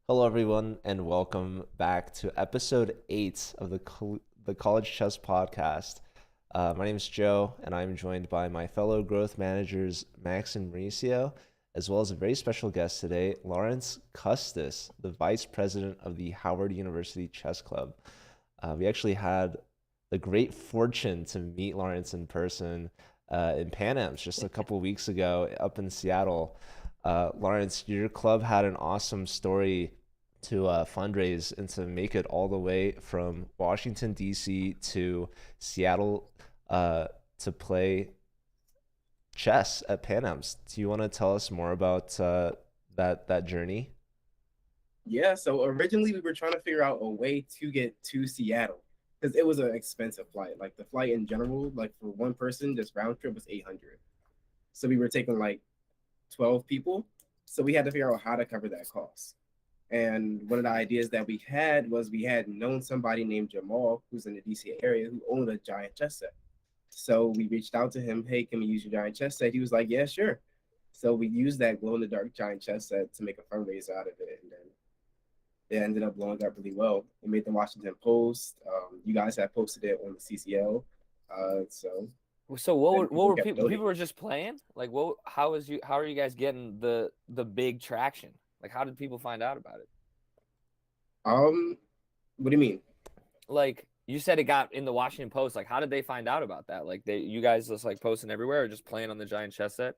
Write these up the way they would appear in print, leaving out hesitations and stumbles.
Hello, everyone, and welcome back to episode 8 of the College Chess Podcast. My name is Joe, and I'm joined by my fellow growth managers, Max and Mauricio, as well as a very special guest today, Lawrence Custis, the Vice President of the Howard University Chess Club. We actually had the great fortune to meet Lawrence in person in Pan Am's just a couple weeks ago up in Seattle. Lawrence, your club had an awesome story to fundraise and to make it all the way from Washington, D.C. to Seattle to play chess at Pan Am's. Do you want to tell us more about that journey? Yeah, so originally we were trying to figure out a way to get to Seattle because it was an expensive flight. Like the flight in general, like for one person, just round trip was 800. So we were taking like 12 people. So we had to figure out how to cover that cost. And one of the ideas that we had was we had known somebody named Jamal who's in the DC area who owned a giant chess set. So we reached out to him, hey, can we use your giant chess set? He was like, yeah, sure. So we used that glow in the dark giant chess set to make a fundraiser out of it. And then it ended up blowing up really well. It made the Washington Post. You guys have posted it on the CCL. So So then what people were kept people donating. were just playing? Like how are you guys getting the big traction? Like how did people find out about it? What do you mean? Like you said it got in the Washington Post. Like how did they find out about that? Like you guys just like posting everywhere or just playing on the giant chess set?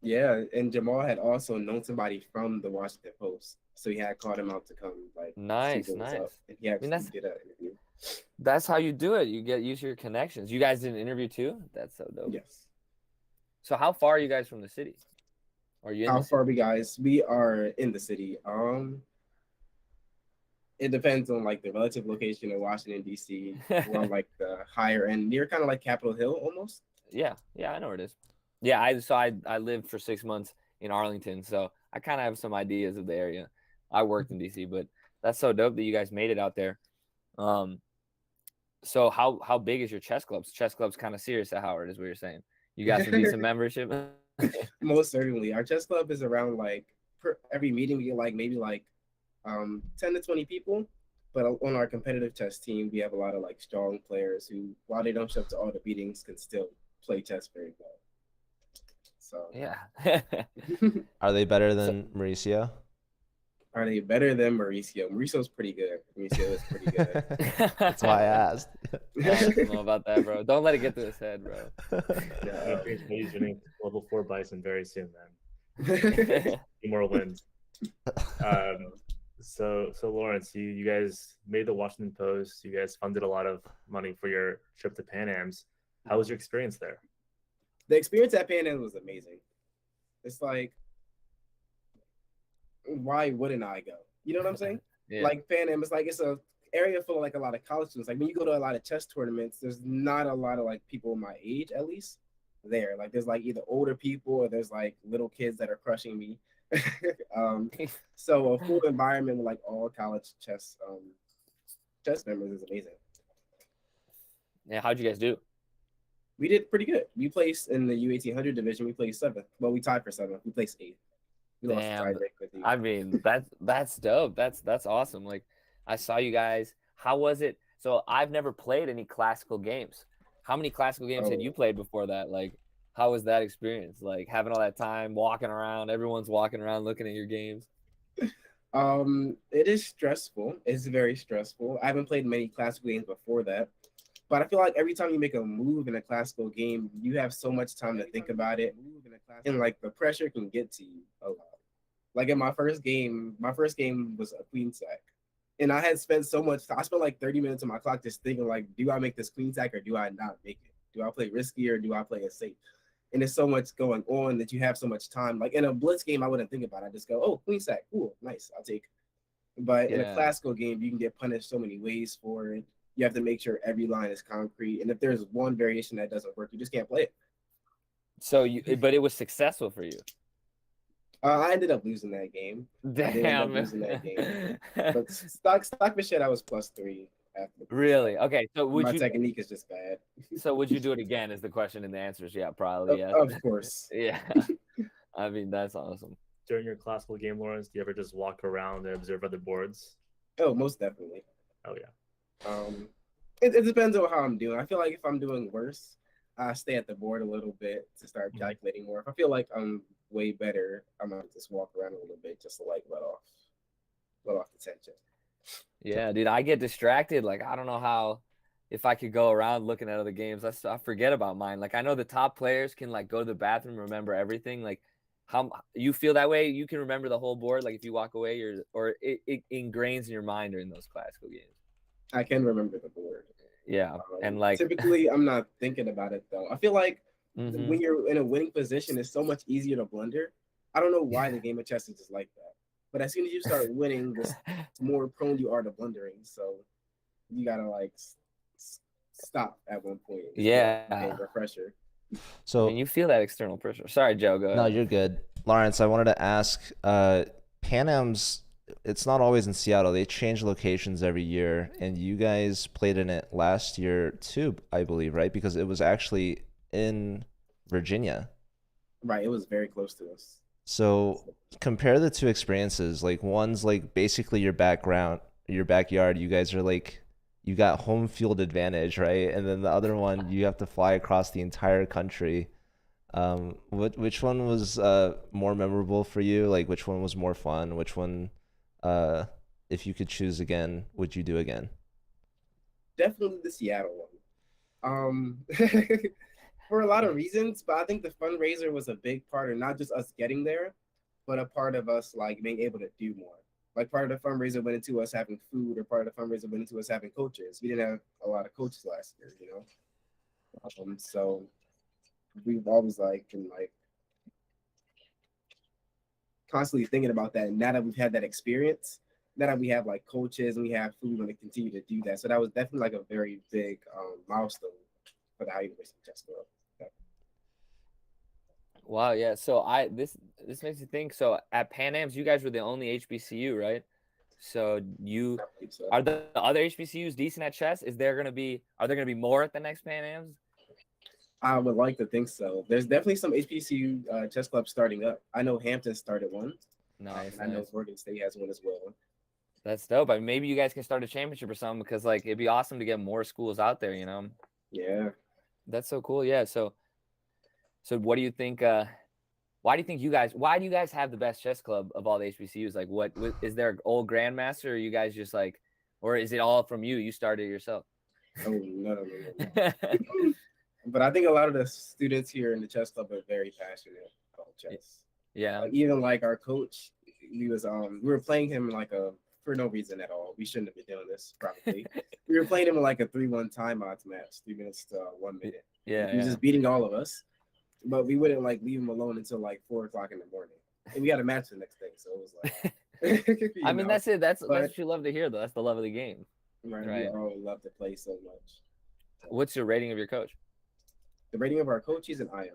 Yeah, and Jamal had also known somebody from the Washington Post, so he had called him out to come like see Nice, what was up, nice. and he I mean actually did an interview. that's how you do it. You get use your connections. You guys did an interview too? That's so dope. Yes. So how far are you guys from the city? Are you in How the far city? we guys? We are in the city. It depends on like the relative location of Washington D.C. We're on like the higher end, near kind of like Capitol Hill almost. Yeah, I know where it is. Yeah, I lived for 6 months in Arlington, so I kind of have some ideas of the area. I worked in DC, but that's so dope that you guys made it out there. Um, so how big is your chess clubs? Chess club's kind of serious at Howard, is what you're saying. You got some decent membership. Most certainly. Our chess club is around like per every meeting we get like maybe like 10 to 20 people. But on our competitive chess team, we have a lot of like strong players who, while they don't show up to all the meetings, can still play chess very well. So Yeah. Are they better So than Mauricio? are they better than Mauricio? Mauricio's pretty good. Mauricio is pretty good. That's why I asked. I don't know about that, bro. Don't let it get to his head, bro. I'm gonna change my username to level 4 Bison very soon, man. Yeah. Few more wins. So Lawrence, you guys made the Washington Post. You guys funded a lot of money for your trip to Pan Am's. How was your experience there? The experience at Pan Am was amazing. It's like, why wouldn't I go? You know what I'm saying? Yeah. Like Pan Am is like it's a area full of like a lot of college students. Like when you go to a lot of chess tournaments, there's not a lot of like people my age at least there. Like there's like either older people or there's like little kids that are crushing me. um, so a full environment with like all college chess members is amazing. Yeah, how'd you guys do? We did pretty good. We placed in the U1800 division. We placed seventh. Well, we tied for seventh. We placed eighth. We lost the Damn. tiebreak with you. I mean, that's dope. That's awesome. Like I saw you guys. How was it? So I've never played any classical games. How many classical games had you Oh, played before that? Like, how was that experience? Like having all that time walking around, everyone's walking around looking at your games. it is stressful. It's very stressful. I haven't played many classical games before that, but I feel like every time you make a move in a classical game, you have so much time to think about it, and like the pressure can get to you a lot. Like in my first game was a queen sack, and I had spent so much. I spent like 30 minutes on my clock just thinking like, do I make this queen sack or do I not make it? Do I play risky or do I play it safe? And there's so much going on that you have so much time. Like in a blitz game, I wouldn't think about it. I just go, oh, queen sack, cool, nice, I'll take it. But in a Yeah. classical game, you can get punished so many ways for it. You have to make sure every line is concrete. And if there's one variation that doesn't work, you just can't play it. So but it was successful for you. I ended up losing that game. I did end up losing that game. But Damn. stock shit, I was +3 after. Really? Okay. So My technique is just bad. would you do it again is the question and the answer is yeah, probably yes. Of course. Yeah. I mean, that's awesome. during your classical game, Lawrence? Do you ever just walk around and observe other boards? Oh, most definitely. Oh yeah. It depends on how I'm doing. I feel like if I'm doing worse, I stay at the board a little bit to start calculating more. If I feel like I'm way better, I might just walk around a little bit just to like let off the tension. Yeah, dude, I get distracted. Like, I don't know how, if I could go around looking at other games, I forget about mine. Like, I know the top players can like go to the bathroom, remember everything. Like, how you feel that way? You can remember the whole board. Like, if you walk away, it ingrains in your mind during those classical games. I can remember the board. Yeah, and like typically, I'm not thinking about it though. I feel like Mhm. when you're in a winning position, it's so much easier to blunder. I don't know why the game of chess is just like that. But as soon as you start winning, the more prone you are to blundering. So you gotta like stop at one point. Yeah. Pressure. I So mean, you feel that external pressure. Sorry, Joe. Go ahead. no, you're good. Lawrence, I wanted to ask, Pan Am's, it's not always in Seattle. They change locations every year, and you guys played in it last year too, I believe, right? Because it was actually in Virginia. Right, it was very close to us. So compare the two experiences. Like one's like basically your background, your backyard. You guys are like, you got home field advantage, right? And then the other one, you have to fly across the entire country. Which one was more memorable for you? Like which one was more fun? Which one, if you could choose again, would you do again? Definitely the Seattle one. For a lot of reasons, but I think the fundraiser was a big part of not just us getting there, but a part of us like being able to do more. Like part of the fundraiser went into us having food, or part of the fundraiser went into us having coaches. We didn't have a lot of coaches last year, you know. So we've always like been like constantly thinking about that. And now that we've had that experience, now that we have like coaches and we have food, we're going to continue to do that. So that was definitely like a very big milestone for the High University Chess Club. Wow, yeah. So this makes me think. So at Pan Am's, you guys were the only HBCU, right? So you are the other HBCUs decent at chess? Are there gonna be more at the next Pan Am's? I would like to think so. There's definitely some HBCU chess clubs starting up. I know Hampton started one. Nice. I know Oregon State has one as well. That's dope. I mean, maybe you guys can start a championship or something, because like it'd be awesome to get more schools out there, you know? Yeah. That's so cool. Yeah. So what do you think? Why do you guys have the best chess club of all the HBCUs? Like, what is there an old grandmaster, or you guys just like, or is it all from you? You started it yourself? Oh, no. But I think a lot of the students here in the chess club are very passionate about chess. Yeah. Even like our coach, we were playing him like for no reason at all. We shouldn't have been doing this probably. We were playing him in like a 3-1 timeouts match, 3 minutes to 1 minute. Yeah. He was just beating all of us, but we wouldn't like leave him alone until like 4 o'clock in the morning. And we had a match the next day, so it was like. I mean, that's it. That's what you love to hear, though. That's the love of the game. Right. We all love to play so much. What's your rating of your coach? The rating of our coach, he's an IM.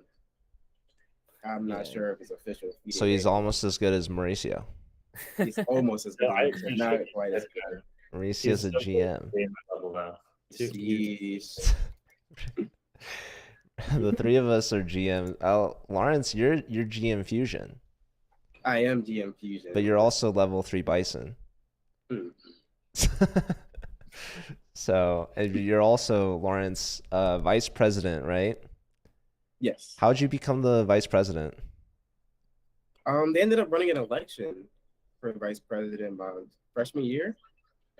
I'm not sure if it's official. So he's almost as good as Mauricio. He's almost as good. Not quite as good. Mauricio's a GM. The three of us are GM. Lawrence, you're GM Fusion. I am GM Fusion. But you're also level 3 Bison. So you're also, Lawrence, vice president, right? Yes. How'd you become the vice president? They ended up running an election for vice president my freshman year,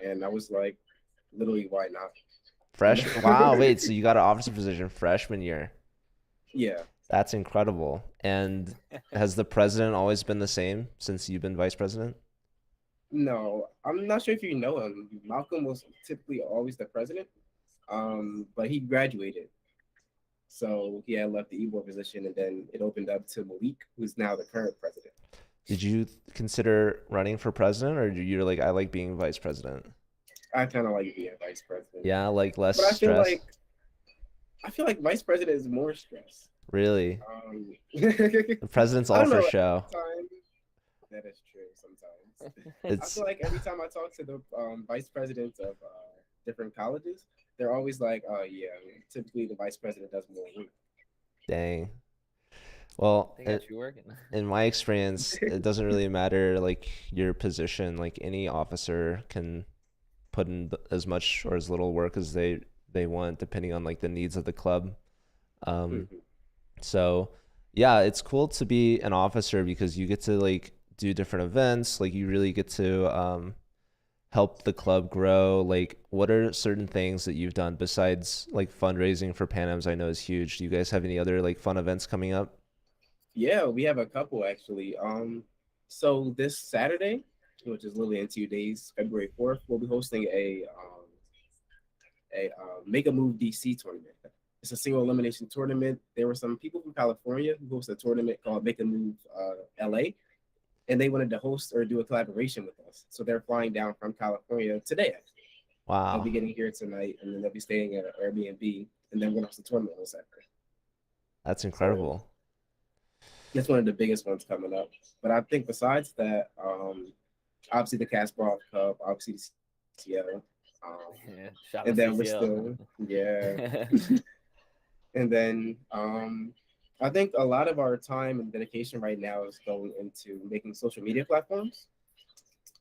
and I was like, literally, why not? Wow, wait, so you got an officer position freshman year? Yeah. That's incredible. And has the president always been the same since you've been vice president? No, I'm not sure if you know him. Malcolm was typically always the president, but he graduated. So he had left the e-board position, and then it opened up to Malik, who's now the current president. Did you consider running for president, or you're like, I like being vice president? I kind of like being vice president. Yeah, like less but stress. I feel like vice president is more stress. Really? The president's all for show. That is true sometimes. I feel like every time I talk to the vice presidents of different colleges, they're always like, oh, yeah, typically the vice president does more work. Dang. Well, They got you working. in my experience, it doesn't really matter like your position. Like any officer can put in as much or as little work as they want, depending on like the needs of the club. Um, Mhm. so yeah, it's cool to be an officer because you get to like do different events. Like you really get to help the club grow. Like, what are certain things that you've done besides like fundraising for Pan Ams? I know is huge. Do you guys have any other like fun events coming up? Yeah, we have a couple actually. So this Saturday, which is literally in 2 days, February 4th, we'll be hosting a Make a Move DC tournament. It's a single elimination tournament. There were some people from California who hosted a tournament called Make a Move LA, and they wanted to host or do a collaboration with us. So they're flying down from California today. Actually. They'll Wow, be getting here tonight, and then they'll be staying at an Airbnb, and then we're gonna host a tournament on Saturday. that's So incredible. that's one of the biggest ones coming up. But I think besides that, obviously the Kasparov Cup, obviously the Seattle, Yeah, shout and out then we're CCL. still and then I think a lot of our time and dedication right now is going into making social media platforms.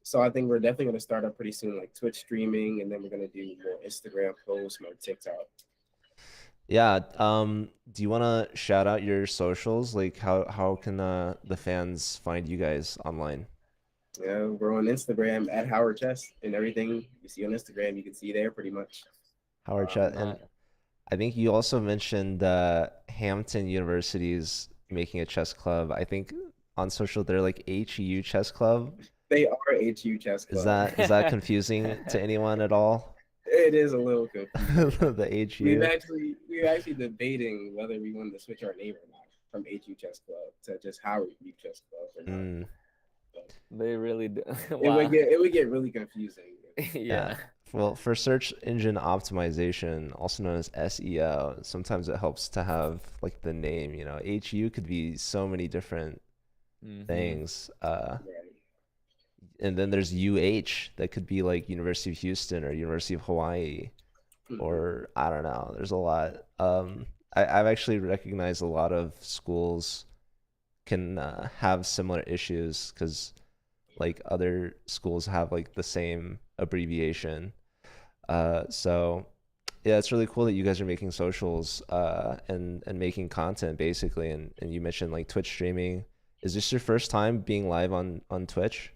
So I think we're definitely going to start up pretty soon, like Twitch streaming, and then we're going to do more Instagram posts, more TikTok. Yeah. Do you want to shout out your socials? Like, how can the fans find you guys online? Yeah, we're on Instagram at Howard Chess, and everything you see on Instagram, you can see there pretty much. Howard Chat, and Nice. I think you also mentioned Hampton University's making a chess club. I think on social they're like HU Chess Club. They are HU Chess Club. Is that confusing to anyone at all? It is a little confusing. The HU. We're actually debating whether we want to switch our name or not from HU Chess Club to just Howard U Chess Club or not. Mm, But They really do. it Wow. would get really confusing. yeah. Yeah. Well, for search engine optimization, also known as SEO, sometimes it helps to have like the name, you know, HU could be so many different Mhm. things. Right. And then there's UH that could be like University of Houston or University of Hawaii, Mhm. or I don't know. There's a lot. I've actually recognized a lot of schools can have similar issues because like other schools have like the same abbreviation. So yeah, it's really cool that you guys are making socials and making content basically. And you mentioned like Twitch streaming. Is this your first time being live on Twitch?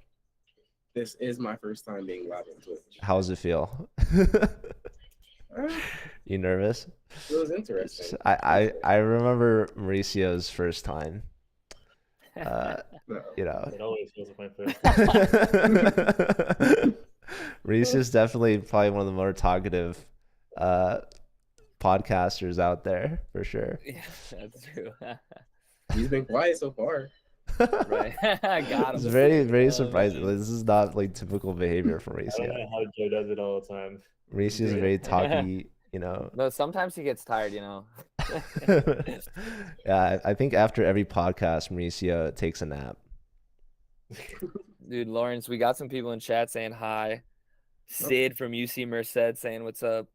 This is my first time being live on Twitch. How does it feel? Uh, You nervous? it was interesting. I remember Mauricio's first time. No. You know, It always feels like my first. Mauricio's definitely probably one of the more talkative podcasters out there for sure. Yeah, that's true. He's been quiet so far. Right. Got It's him. very Oh, surprising. man. This is not like typical behavior for I don't Mauricio. know how Joe does it all the time. Mauricio's very talky, you know. No, sometimes he gets tired, you know. Yeah, I think after every podcast, Mauricio takes a nap. Dude, Lawrence, we got some people in chat saying hi. Sid from UC Merced saying what's up,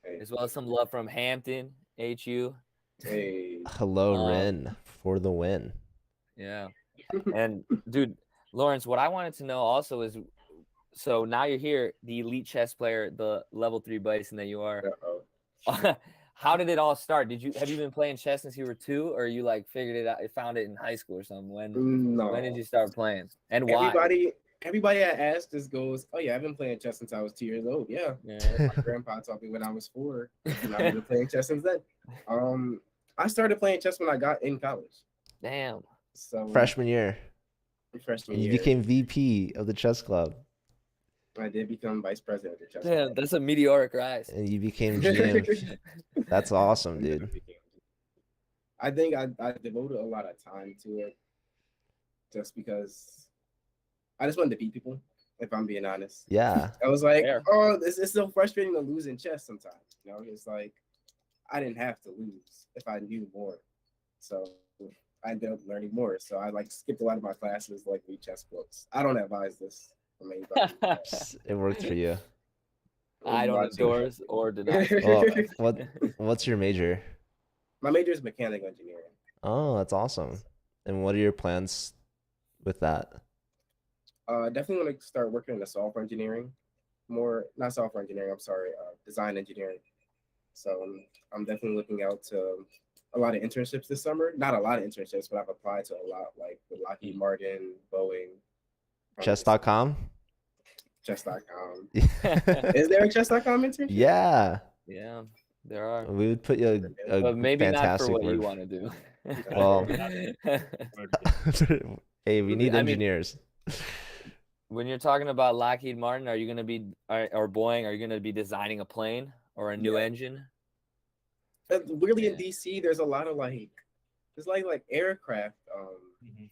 Hey, as well as some love from Hampton, HU. hey. Hello, Rin, for the win. Yeah. And dude, Lawrence, what I wanted to know also is, so now you're here, the elite chess player, the level 3 bison that you are. Uh-oh. How did it all start? Have you been playing chess since you were 2, or you like figured it out, found it in high school or something? No. When did you start playing, and why? Everybody I asked just goes, "Oh yeah, I've been playing chess since I was 2 years old." Yeah, Yeah. my grandpa taught me when I was 4, and I've been playing chess since then. I started playing chess when I got in college. Damn. So Freshman year, freshman and you year, became VP of the chess club, I did become vice president of the chess Damn, club. that's a meteoric rise. and you became GM. That's awesome, dude. I think I devoted a lot of time to it, just because I just wanted to beat people. If I'm being honest, Yeah, I was like, Fair. oh, it's so frustrating to lose in chess sometimes. You know, it's like I didn't have to lose if I knew more. So I ended up learning more. So I like skipped a lot of my classes, like read chess books. I don't advise this from anybody. it worked for you. I don't Watch it. endorse or deny. Well, what's your major? My major is mechanical engineering. Oh, that's awesome. And what are your plans with that? Definitely want to start working in the software engineering, more not software engineering. I'm sorry, design engineering. So I'm definitely looking out to a lot of internships this summer. Not a lot of internships, but I've applied to a lot, like with Lockheed Martin, Boeing, Chess.com? chess.com. Yeah. Is there a chess.com internship? Yeah. Yeah, there are, We would put you a but maybe not for fantastic what you word. want to do. Well, hey, we need I mean, engineers. when you're talking about Lockheed Martin, are you going to be or Boeing? Are you going to be designing a plane or a new Yeah. engine? Weirdly in Yeah. DC, there's a lot of there's like aircraft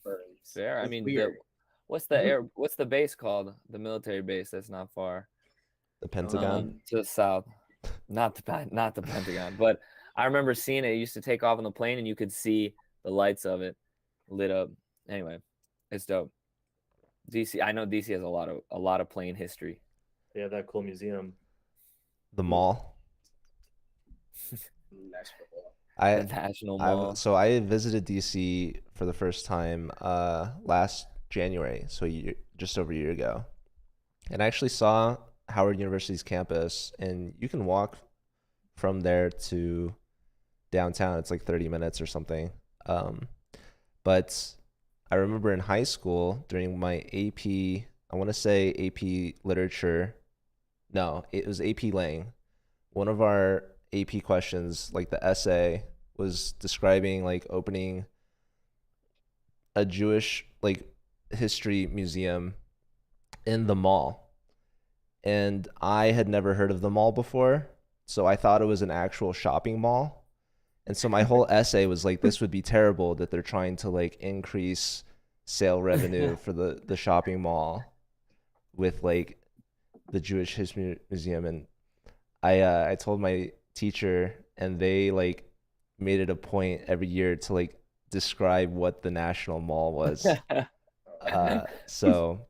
firms. Fair. I It's mean, weird. what's the base called? The military base that's not far The Pentagon. to the south. Not the Pentagon, but I remember seeing it. It used to take off on the plane, and you could see the lights of it lit up. Anyway, it's dope. DC. I know DC has a lot of plane history. They have that cool museum. The mall. Nashville. The National Mall. So I visited DC for the first time last January, so just over a year ago, and I actually saw Howard University's campus, and you can walk from there to downtown. It's like 30 minutes or something. But I remember in high school during my AP, I want to say AP Literature. No, it was AP Lang. One of our AP questions, like the essay, was describing like opening a Jewish like history museum in the mall. And I had never heard of the mall before, so I thought it was an actual shopping mall. And so my whole essay was like, this would be terrible that they're trying to like increase sale revenue for the shopping mall with like the Jewish History Museum. And I told my teacher, and they like made it a point every year to like describe what the National Mall was. So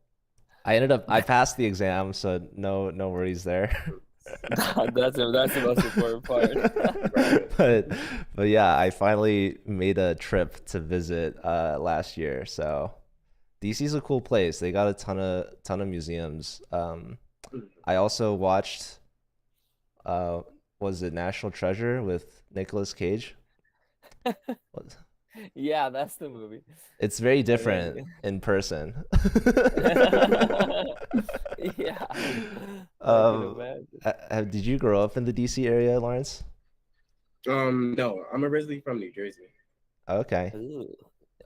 I passed the exam, so no worries there. That's the most important part. but yeah, I finally made a trip to visit last year. So DC's a cool place. They got a ton of museums. I also watched was it National Treasure with Nicolas Cage? Yeah, that's the movie. It's very different in person. Yeah. I can imagine. Did you grow up in the DC area, Lawrence? No, I'm originally from New Jersey. Okay. Ooh,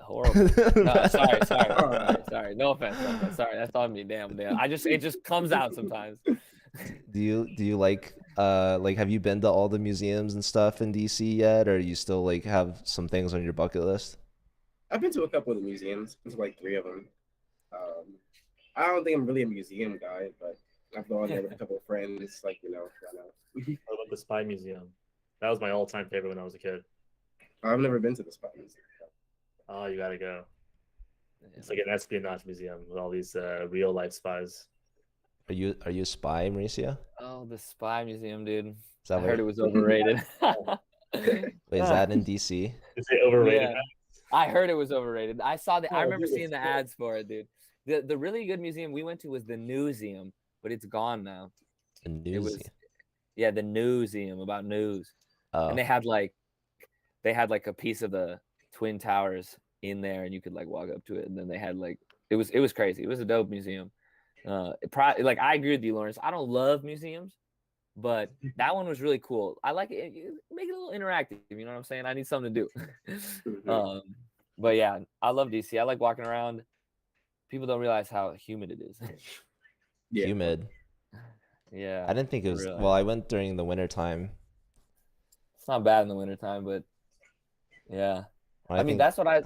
horrible. No, sorry. No offense. Sorry, that's on me. Damn. It just comes out sometimes. Do you like have you been to all the museums and stuff in DC yet, or you still like have some things on your bucket list? I've been to a couple of the museums. Been to like 3 of them. I don't think I'm really a museum guy, but I've gone there with a couple of friends, like why not? I love the Spy Museum. That was my all-time favorite when I was a kid. I've never been to the Spy Museum. Oh, you gotta go. It's like an espionage museum with all these real-life spies. Are you a spy, Mauricio? Oh, the Spy Museum, dude. Is that I heard it was overrated. Wait, is that in DC? Is it overrated? Yeah. I heard it was overrated. I remember dude, seeing the ads for it, dude. The really good museum we went to was the Newseum, but it's gone now. The It was museum. Yeah, the Newseum about news. Oh, And they had like a piece of the Twin Towers in there, and you could like walk up to it, and then they had like it was crazy. It was a dope museum. Like I agree with you, Lawrence. I don't love museums, but that one was really cool. I like it. Make it a little interactive. You know what I'm saying? I need something to do. But yeah, I love DC. I like walking around. People don't realize how humid it is. Yeah. humid. Yeah, I didn't think it was. really. Well, I went during the winter time. It's not bad in the wintertime, but yeah. I mean, that's what I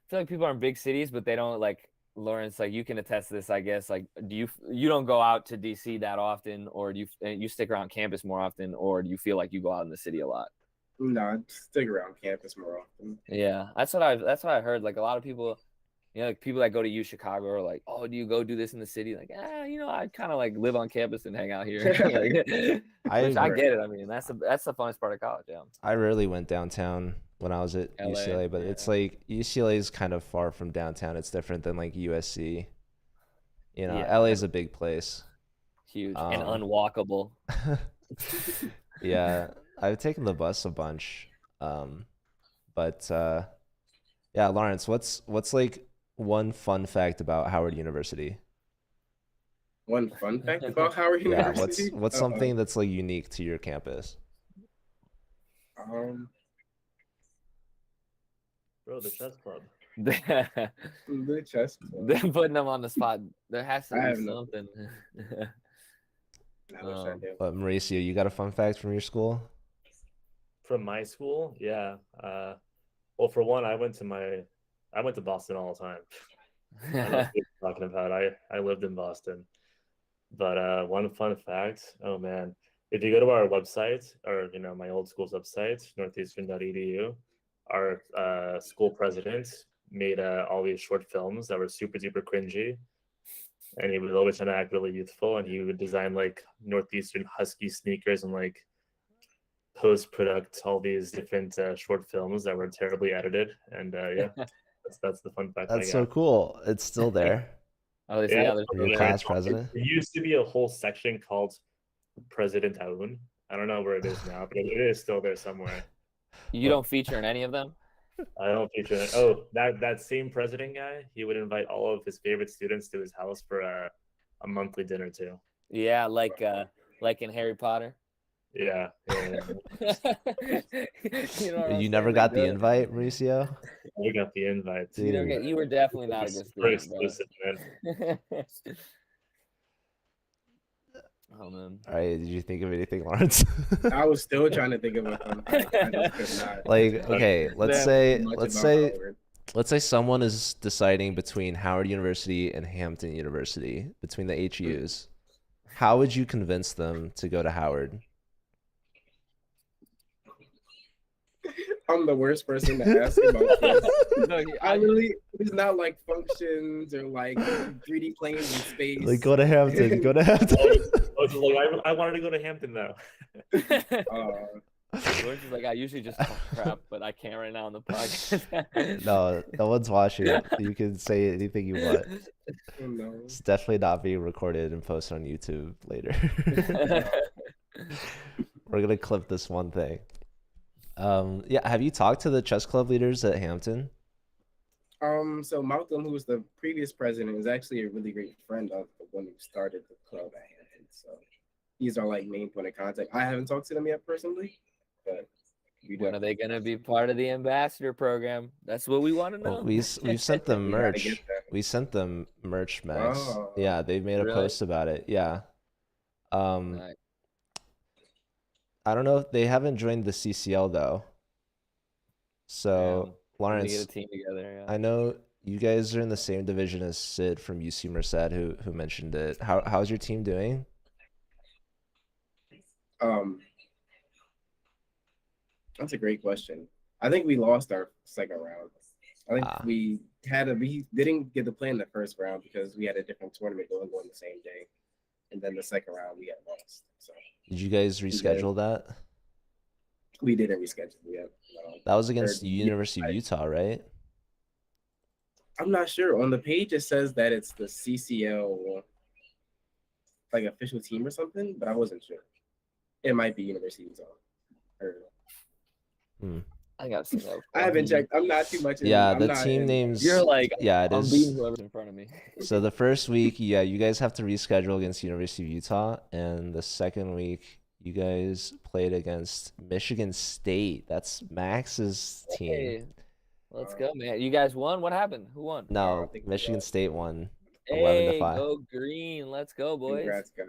feel like. People are in big cities, but they don't like Lawrence. Like you can attest to this, I guess. Like, you don't go out to DC that often, or do you stick around campus more often, or do you feel like you go out in the city a lot? No, I stick around campus more often. Yeah, that's what I heard. Like a lot of people, like people that go to Chicago are like, oh, do you go do this in the city? Like, I kind of like live on campus and hang out here. Which I get it. I mean, that's the funnest part of college. Yeah. I rarely went downtown when I was at LA, UCLA, but it's like UCLA is kind of far from downtown. It's different than like USC. You know, Yeah. LA is a big place. Huge and Um, unwalkable. Yeah, I've taken the bus a bunch. But yeah, Lawrence, what's like one fun fact about Howard University? One fun fact about Howard Yeah, University. what's something that's like unique to your campus? Um, Bro, the chess club. the chess club. They're putting them on the spot. There has to I be have no- something. I wish I Um, knew. But Mauricio, you got a fun fact from your school? From my school, yeah. Well, for one, I went to Boston all the time. I don't know what you're talking about. I lived in Boston. But one fun fact, oh man, if you go to our website, or my old school's website, northeastern.edu, our school president made all these short films that were super duper cringy, and he was always trying to act really youthful, and he would design like Northeastern Husky sneakers and like post-product all these different short films that were terribly edited, and yeah, that's the fun fact I That's got. so cool. It's still there. oh, they Yeah, yeah, they're Your still class there. president? There used to be a whole section called President Aoun. I don't know where it is now, but it is still there somewhere. You don't feature in any of them? I don't feature it. Oh, that same president guy, he would invite all of his favorite students to his house for a monthly dinner too. Yeah, like in Harry Potter. Yeah. You know what I'm You saying? never They got the go- invite, Mauricio? We got the invite. You, don't Dude. get, you were definitely not a good Very student, exclusive, man. bro. Oh man. All right, did you think of anything, Lawrence? I was still trying to think of a fun fact. I just could not. Like, okay, let's Damn, say Much let's about say Howard. let's say someone is deciding between Howard University and Hampton University, between the HUs. How would you convince them to go to Howard? I'm the worst person to ask about this. No, I really, it's not like functions or like 3D planes in space. Like, go to Hampton, go to Hampton. Oh, so like I wanted to go to Hampton though. George is like, I usually just talk crap, but I can't right now on the podcast. No, no one's watching. You can say anything you want. No. It's definitely not being recorded and posted on YouTube later. We're gonna clip this one thing. Yeah, have you talked to the chess club leaders at Hampton? So Malcolm, who was the previous president, is actually a really great friend of the one who started the club at Hampton. So these are like main point of contact. I haven't talked to them yet personally, but When are they gonna be part of the ambassador program? That's what we want to know. Well, we've sent them We gotta merch. get that. We sent them merch, Max. Oh. Yeah, they've made a Really? post about it. Yeah. Nice. I don't know if they haven't joined the CCL though. So, Damn. We need to Lawrence, get a team together. Yeah. I know you guys are in the same division as Sid from UC Merced who mentioned it. How's your team doing? That's a great question. I think we lost our second round. I think Ah. we didn't get to play in the first round because we had a different tournament going on the same day, and then the second round we had lost. So Did you guys reschedule that? we didn't reschedule yet. That was against Third- University of Utah, right? I'm not sure. On the page it says that it's the CCL like official team or something, but I wasn't sure. It might be University of Utah. Or, I gotta see that. I haven't checked. I'm not too much. Yeah, I'm the not team in- names. You're like, yeah, it I'm is. beating whoever's in front of me. So the first week, yeah, you guys have to reschedule against University of Utah, and the second week, you guys played against Michigan State. That's Max's team. Hey, let's go, man. You guys won? What happened? Who won? I No, don't think we Michigan got- State won 11 to Hey, 5. go green. Let's go, boys. Congrats, guys.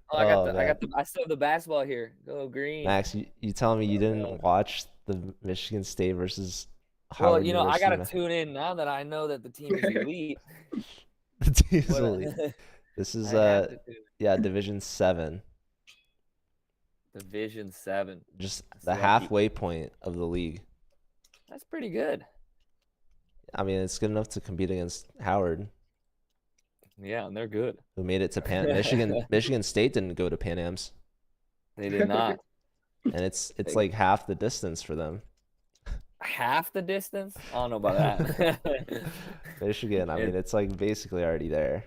Oh, I Oh, man. I still have the basketball here. Go green. Max, you telling me you didn't watch the Michigan State versus Well, Howard you know, I University gotta tune in now that I know that the team is elite. The team's What- elite. This is I have to tune in. yeah, Division 7. Division 7. Just That's the lucky. halfway point of the league. That's pretty good. I mean, it's good enough to compete against Howard, Yeah, and they're good. who made it to Michigan State didn't go to Pan Am's. They did not. and it's like half the distance for them. Half the distance? I don't know about that. Michigan, I mean, it's like basically already there.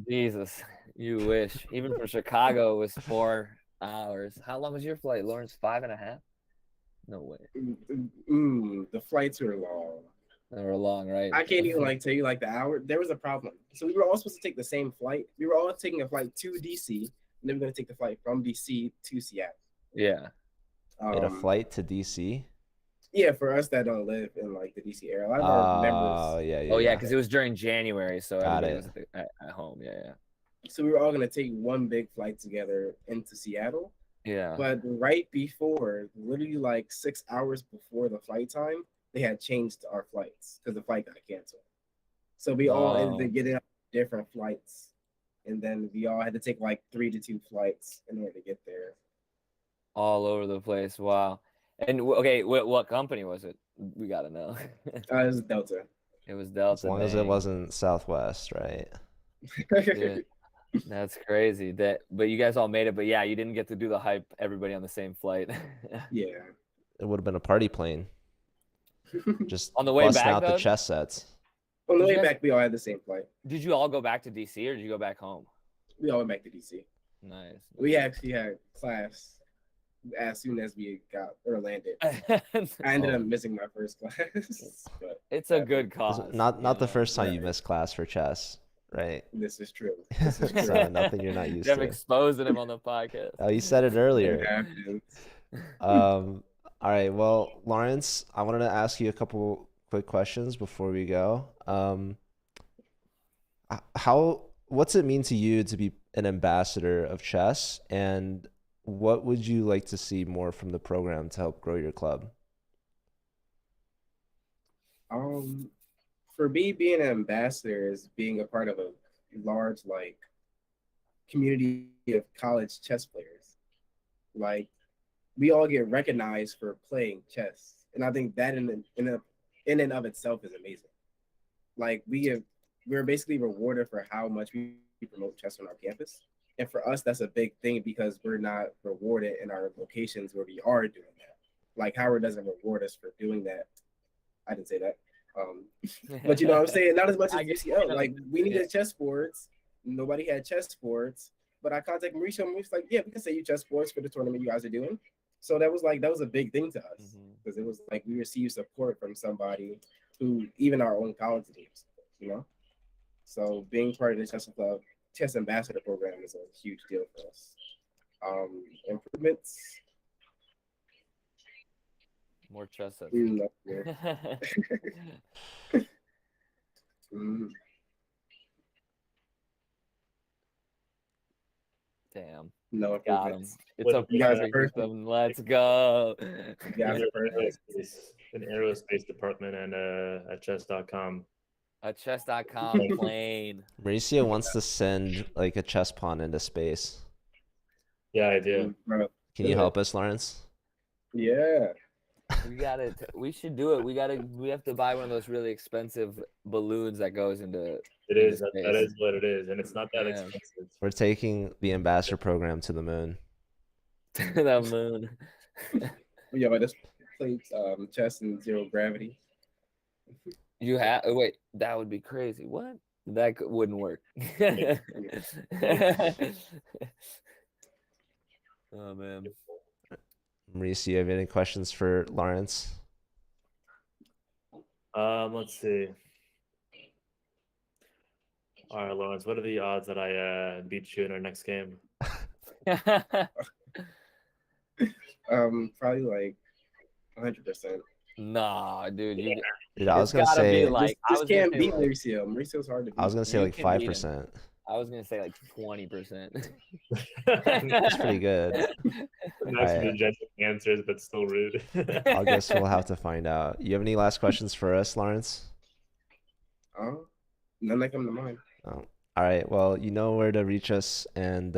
Jesus, you wish. Even from Chicago, it was 4 hours. How long was your flight, Lawrence? 5.5? No way. The flights were long. They were long, right? I can't even like tell you like the hour. There was a problem. So we were all supposed to take the same flight. We were all taking a flight to DC, and then we're gonna take the flight from DC to Seattle. Yeah. Wait, a flight to DC? Yeah, for us that don't live in like the DC area, a lot of our members. Yeah, Oh yeah, because it was during January, so Got everybody it. was at home. Yeah. So we were all gonna take one big flight together into Seattle. Yeah. But right before, literally like 6 hours before the flight time, they had changed our flights because the flight got canceled. So we all ended up getting different flights, and then we all had to take like 3 to 2 flights in order to get there. All over the place. Wow. And okay, what company was it? We gotta know. It was Delta. It was Delta. As long as it wasn't Southwest, right? Dude, that's crazy. But you guys all made it. But yeah, you didn't get to do the hype. Everybody on the same flight. Yeah. It would have been a party plane. Just on the way busting back, out though? the chess sets. On the way back, we all had the same flight. Did you all go back to DC or did you go back home? We all went back to DC. Nice. We actually had class as soon as we got or landed. I ended up missing my first class. But it's a good cause. Not the first time you missed class for chess, right? This is true. So nothing you're not used to. I'm exposing him on the podcast. Oh, you said it earlier. All right. Well, Lawrence, I wanted to ask you a couple quick questions before we go. What's it mean to you to be an ambassador of chess, and what would you like to see more from the program to help grow your club? For me, being an ambassador is being a part of a large like community of college chess players. Like we all get recognized for playing chess, and I think that in and of itself is amazing. Like we're basically rewarded for how much we promote chess on our campus. And for us, that's a big thing because we're not rewarded in our locations where we are doing that. Like Howard doesn't reward us for doing that. I didn't say that. But you know what I'm saying? Not as much as UCL. Like we needed chess boards. Nobody had chess boards. But I contacted Mauricio and he was like, yeah, we can send you chess boards for the tournament you guys are doing. So that was a big thing to us. Because it was like we received support from somebody who even our own college teams, you know? So being part of the chess ambassador program is a huge deal for us. Improvements. More chess sets. Damn. No, got him. It's a perfect system. Let's go. An aerospace department and a chess.com. A chess.com plane. Mauricio wants to send like a chess pawn into space. Yeah, I do. Can you help us, Lawrence? Yeah. We should do it. We have to buy one of those really expensive balloons that goes into. It is. That is what it is, and it's not that expensive. We're taking the ambassador program to the moon. To the moon. Yeah, but this plays chess in zero gravity. You have wait. That would be crazy. What? That wouldn't work. Oh man. Mauricio, you have any questions for Lawrence? Let's see. All right, Lawrence, what are the odds that I beat you in our next game? Probably like 100%. Nah, dude. Dude, I was gonna say just can't beat Mauricio. Mauricio's hard to beat. I was gonna say like 5%. I was gonna say like 20%. That's pretty good. Nice energetic answers, but still rude. I guess we'll have to find out. You have any last questions for us, Lawrence? None that come to mind. Oh. All right. Well, you know where to reach us, and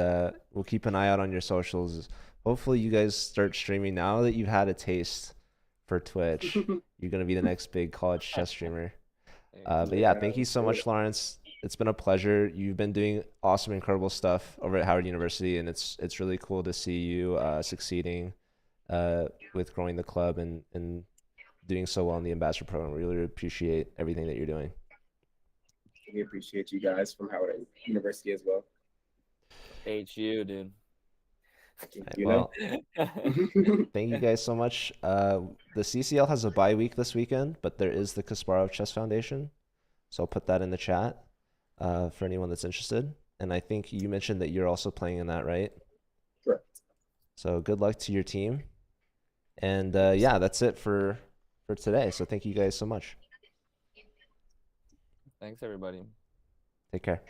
we'll keep an eye out on your socials. Hopefully, you guys start streaming now that you've had a taste for Twitch. You're gonna be the next big college chess streamer. But yeah, thank you so much, Lawrence. It's been a pleasure. You've been doing awesome, incredible stuff over at Howard University, and it's really cool to see you succeeding with growing the club and doing so well in the ambassador program. We really appreciate everything that you're doing. We appreciate you guys from Howard University as well. HU, dude. You Well, know? thank you guys so much. The CCL has a bye week this weekend, but there is the Kasparov Chess Foundation. So I'll put that in the chat for anyone that's interested. And I think you mentioned that you're also playing in that, right? Correct. So good luck to your team. And yeah, that's it for today. So thank you guys so much. Thanks, everybody. Take care.